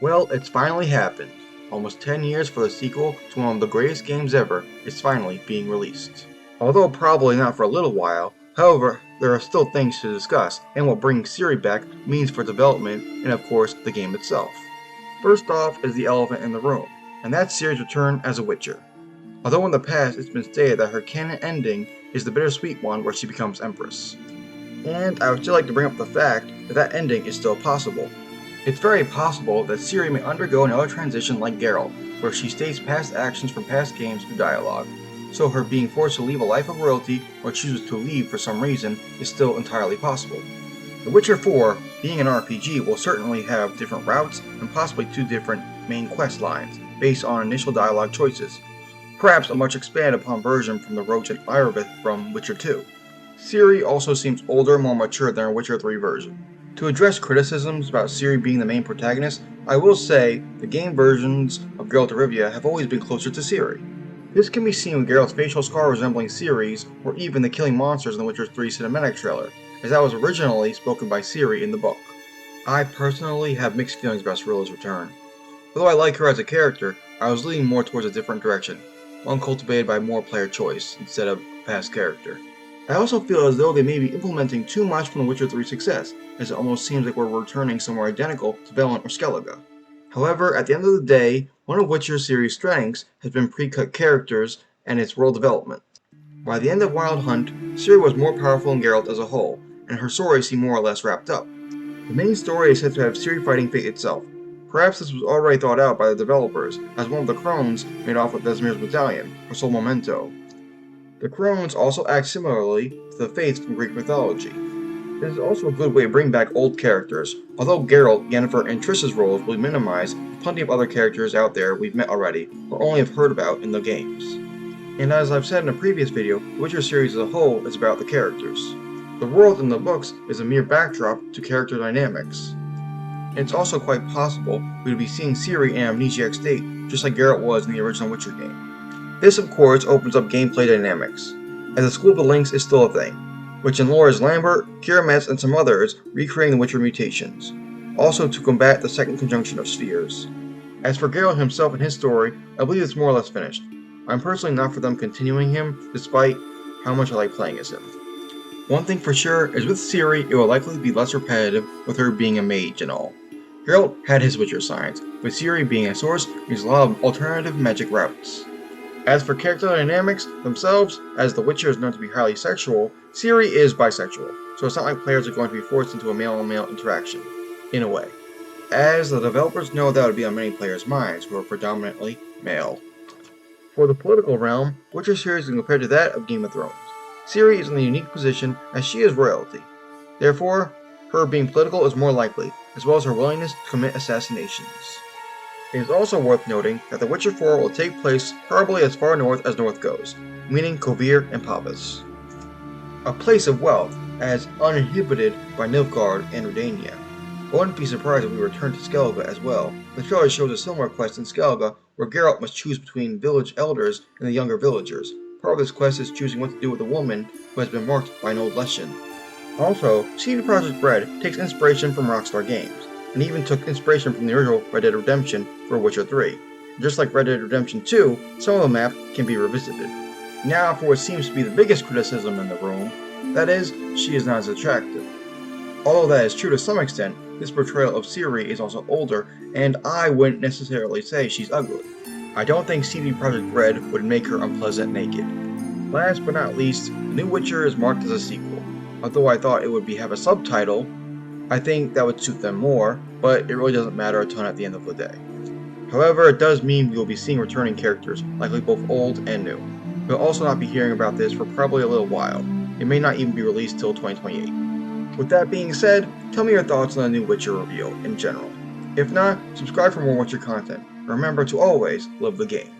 Well, it's finally happened. Almost 10 years for the sequel to one of the greatest games ever is finally being released. Although probably not for a little while, however, there are still things to discuss and what bringing Ciri back means for development and of course the game itself. First off is the elephant in the room, and that's Ciri's return as a Witcher. Although in the past it's been stated that her canon ending is the bittersweet one where she becomes Empress. And I would still like to bring up the fact that that ending is still possible. It's very possible that Ciri may undergo another transition like Geralt, where she states past actions from past games through dialogue, so her being forced to leave a life of royalty or chooses to leave for some reason is still entirely possible. The Witcher 4, being an RPG, will certainly have different routes and possibly two different main quest lines, based on initial dialogue choices, perhaps a much expanded upon version from the Roach and Irovith from Witcher 2. Ciri also seems older and more mature than her Witcher 3 version. To address criticisms about Ciri being the main protagonist, I will say the game versions of Geralt of Rivia have always been closer to Ciri. This can be seen with Geralt's facial scar resembling Ciri's, or even the killing monsters in the Witcher 3 cinematic trailer, as that was originally spoken by Ciri in the book. I personally have mixed feelings about Cirilla's return. Although I like her as a character, I was leaning more towards a different direction, one cultivated by more player choice instead of a past character. I also feel as though they may be implementing too much from the Witcher 3 success, as it almost seems like we're returning somewhere identical to Velen or Skellige. However, at the end of the day, one of Witcher series' strengths has been pre-cut characters and its world development. By the end of Wild Hunt, Ciri was more powerful than Geralt as a whole, and her story seemed more or less wrapped up. The main story is said to have Ciri fighting fate itself. Perhaps this was already thought out by the developers, as one of the crones made off with Vesemir's medallion, her sole memento. The crones also act similarly to the fates from Greek mythology. This is also a good way to bring back old characters, although Geralt, Yennefer, and Trish's roles will be minimized with plenty of other characters out there we've met already, or only have heard about in the games. And as I've said in a previous video, the Witcher series as a whole is about the characters. The world in the books is a mere backdrop to character dynamics. And it's also quite possible we would be seeing Ciri in an amnesiac state, just like Geralt was in the original Witcher game. This of course opens up gameplay dynamics, as the School of the Links is still a thing, which in lore is Lambert, Keira Metz, and some others recreating the Witcher mutations, also to combat the second conjunction of spheres. As for Geralt himself and his story, I believe it's more or less finished. I'm personally not for them continuing him, despite how much I like playing as him. One thing for sure is with Ciri, it will likely be less repetitive with her being a mage and all. Geralt had his Witcher science, with Ciri being a source means a lot of alternative magic routes. As for character dynamics themselves, as The Witcher is known to be highly sexual, Ciri is bisexual, so it's not like players are going to be forced into a male-on-male interaction, in a way. As the developers know that would be on many players' minds, who are predominantly male. For the political realm, Witcher series is compared to that of Game of Thrones. Ciri is in the unique position as she is royalty. Therefore, her being political is more likely, as well as her willingness to commit assassinations. It is also worth noting that The Witcher 4 will take place probably as far north as north goes, meaning Kovir and Pavas. A place of wealth, as uninhibited by Nilfgaard and Redania. I wouldn't be surprised if we return to Skellige as well. The trailer shows a similar quest in Skellige, where Geralt must choose between village elders and the younger villagers. Part of this quest is choosing what to do with a woman who has been marked by an old lesson. Also, CD Projekt Red takes inspiration from Rockstar Games, and even took inspiration from the original Red Dead Redemption for Witcher 3. Just like Red Dead Redemption 2, some of the map can be revisited. Now for what seems to be the biggest criticism in the room, that is, she is not as attractive. Although that is true to some extent, this portrayal of Ciri is also older, and I wouldn't necessarily say she's ugly. I don't think CD Projekt Red would make her unpleasant naked. Last but not least, the new Witcher is marked as a sequel. Although I thought it would have a subtitle, I think that would suit them more, but it really doesn't matter a ton at the end of the day. However, it does mean we will be seeing returning characters, likely both old and new. We'll also not be hearing about this for probably a little while. It may not even be released till 2028. With that being said, tell me your thoughts on the new Witcher reveal in general. If not, subscribe for more Witcher content, and remember to always love the game.